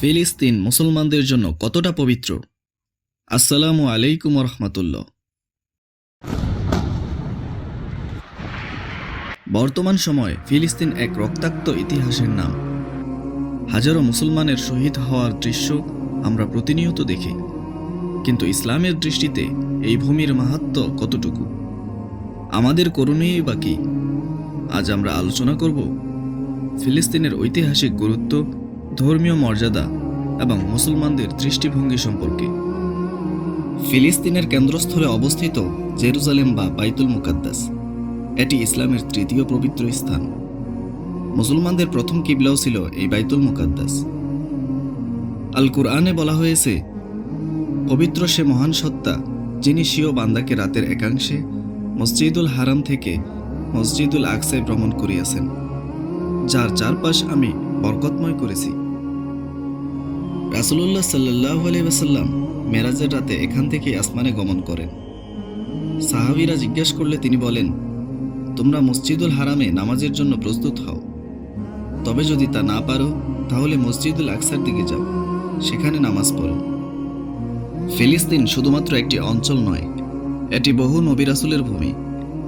ফিলিস্তিন মুসলমানদের জন্য কতটা পবিত্র? আসসালামু আলাইকুম রহমতুল্লাহ। বর্তমান সময়ে ফিলিস্তিন এক রক্তাক্ত ইতিহাসের নাম। হাজারো মুসলমানের শহীদ হওয়ার দৃশ্য আমরা প্রতিনিয়ত দেখি, কিন্তু ইসলামের দৃষ্টিতে এই ভূমির মাহাত্ম্য কতটুকু, আমাদের করণীয় বা কি? আজ আমরা আলোচনা করব ফিলিস্তিনের ঐতিহাসিক গুরুত্ব, ধর্মীয় মর্যাদা এবং মুসলমানদের দৃষ্টিভঙ্গি সম্পর্কে। ফিলিস্তিনের কেন্দ্রস্থলে অবস্থিত জেরুজালেম বা বাইতুল মুকাদ্দাস, এটি ইসলামের তৃতীয় পবিত্র স্থান। মুসলমানদের প্রথম কিবলাও ছিল এই বাইতুল মুকাদ্দাস। আল কুরআনে বলা হয়েছে, পবিত্র সে মহান সত্তা যিনি স্বীয় বান্দাকে রাতের একাংশে মসজিদুল হারাম থেকে মসজিদুল আকসায় ভ্রমণ করিয়াছেন, যার চারপাশ আমি বরকতময় করেছি। রাসূলুল্লাহ সাল্লাল্লাহু আলাইহি ওয়াসাল্লাম মেরাজের রাতে এখান থেকে আসমানে গমন করেন। সাহাবীরা জিজ্ঞাসা করলে তিনি বলেন, তোমরা মসজিদুল হারামে নামাজের জন্য প্রস্তুত হও, তবে যদি তা না পারো তাহলে মসজিদুল আকসার দিকে যাও, সেখানে নামাজ পড়ো। ফিলিস্তিন শুধুমাত্র একটি অঞ্চল নয়, এটি বহু নবী রাসূলের ভূমি।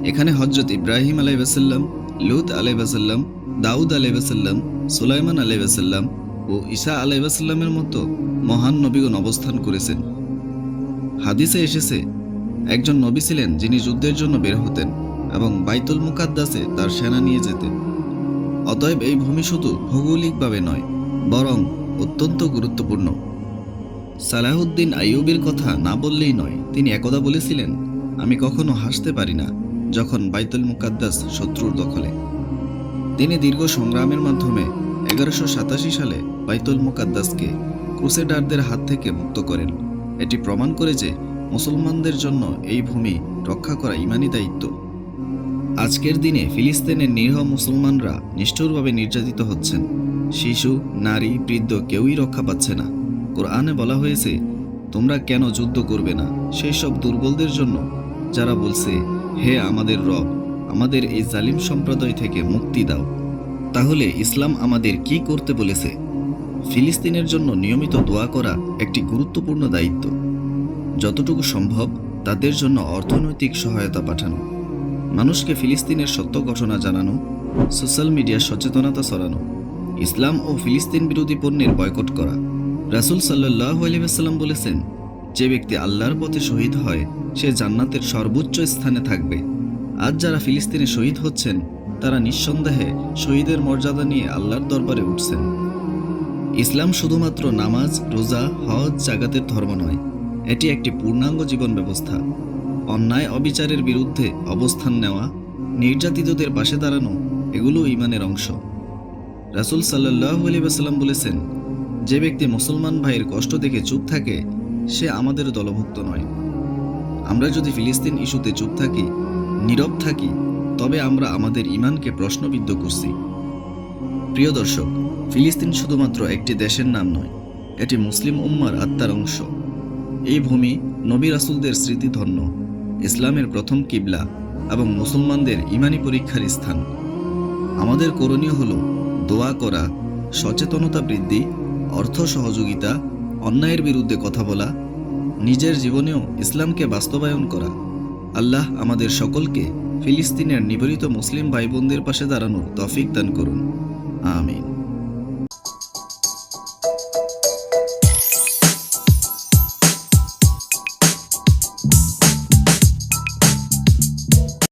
এখানে হযরত ইব্রাহিম আলাইহিসসালাম, লূত আলাইহিসসালাম, দাউদ আলাইহিসসালাম, সুলাইমান আলাইহিসসালাম ও ঈসা আলাইহিসসালামের মতো মহান নবীগণ অবস্থান করেছেন। হাদিসে এসেছে, একজন নবী ছিলেন যিনি যুদ্ধের জন্য বের হতেন এবং বাইতুল মুকাদ্দাসে তার সেনা নিয়ে যেতেন। অতএব এই ভূমি শুধু ভৌগোলিকভাবে নয়, বরং অত্যন্ত গুরুত্বপূর্ণ। সালাহুদ্দিন আইয়ুবীর কথা না বললেই নয়। তিনি একদা বলেছিলেন, আমি কখনো হাসতে পারি না যখন বাইতুল মুকাদ্দাস শত্রুর দখলে। তিনি দীর্ঘ সংগ্রামের মাধ্যমে 1187 সালে বাইতুল মুকাদ্দাসকে ক্রুসেডারদের হাত থেকে মুক্ত করেন। এটি প্রমাণ করে যে মুসলমানদের জন্য এই ভূমি রক্ষা করা ঈমানী দায়িত্ব। আজকের দিনে ফিলিস্তিনের নিরীহ মুসলমানরা নিষ্ঠুরভাবে নির্যাতিত হচ্ছেন। শিশু, নারী, বৃদ্ধ কেউই রক্ষা পাচ্ছে না। কোরআনে বলা হয়েছে, তোমরা কেন যুদ্ধ করবে না সেই সব দুর্বলদের জন্য, যারা বলছে, হে আমাদের রব, আমাদের এই জালিম সম্প্রদায় থেকে মুক্তি দাও। তাহলে ইসলাম আমাদের কি করতে বলেছে? ফিলিস্তিনের জন্য নিয়মিত দোয়া করা একটি গুরুত্বপূর্ণ দায়িত্ব। যতটুকু সম্ভব তাদের জন্য অর্থনৈতিক সহায়তা পাঠানো, মানুষকে ফিলিস্তিনের সত্য ঘটনা জানানো, সোশ্যাল মিডিয়ার সচেতনতা ছড়ানো, ইসলাম ও ফিলিস্তিন বিরোধী পণ্যের বয়কট করা। রাসূল সাল্লাল্লাহু আলাইহি ওয়াসাল্লাম বলেছেন, যে ব্যক্তি আল্লাহর পথে শহীদ হয় সে জান্নাতের সর্বোচ্চ স্থানে থাকবে। আজ যারা ফিলিস্তিনে শহীদ হচ্ছেন তারা নিঃসন্দেহে শহীদের মর্যাদা নিয়ে আল্লাহর দরবারে উঠছেন। ইসলাম শুধুমাত্র নামাজ, রোজা, হজ, জাকাতের ধর্ম নয়, এটি একটি পূর্ণাঙ্গ জীবন ব্যবস্থা। অন্যায় অবিচারের বিরুদ্ধে অবস্থান নেওয়া, নির্যাতিতদের পাশে দাঁড়ানো, এগুলো ঈমানের অংশ। রাসূল সাল্লাল্লাহু আলাইহি ওয়াসাল্লাম বলেছেন, যে ব্যক্তি মুসলমান ভাইয়ের কষ্ট দেখে চুপ থাকে সে আমাদের দলভুক্ত নয়। আমরা যদি ফিলিস্তিন ইস্যুতে চুপ থাকি, নীরব থাকি, তবে আমরা আমাদের ঈমানকে প্রশ্নবিদ্ধ করছি। প্রিয় দর্শক, ফিলিস্তিন শুধুমাত্র একটি দেশের নাম নয়, এটি মুসলিম উম্মার আত্মার অংশ। এই ভূমি নবী রাসূলদের স্মৃতিধন্য, ইসলামের প্রথম কিবলা এবং মুসলমানদের ঈমানি পরীক্ষার স্থান। আমাদের করণীয় হল দোয়া করা, সচেতনতা বৃদ্ধি, অর্থ সহযোগিতা, অন্যায়ের বিরুদ্ধে কথা বলা, নিজের জীবনেও ইসলামকে বাস্তবায়ন করা। আল্লাহ আমাদের সকলকে ফিলিস্তিনের নিপীড়িত মুসলিম ভাই বোনদের পাশে দাঁড়ানোর তৌফিক দান করুন। আমিন।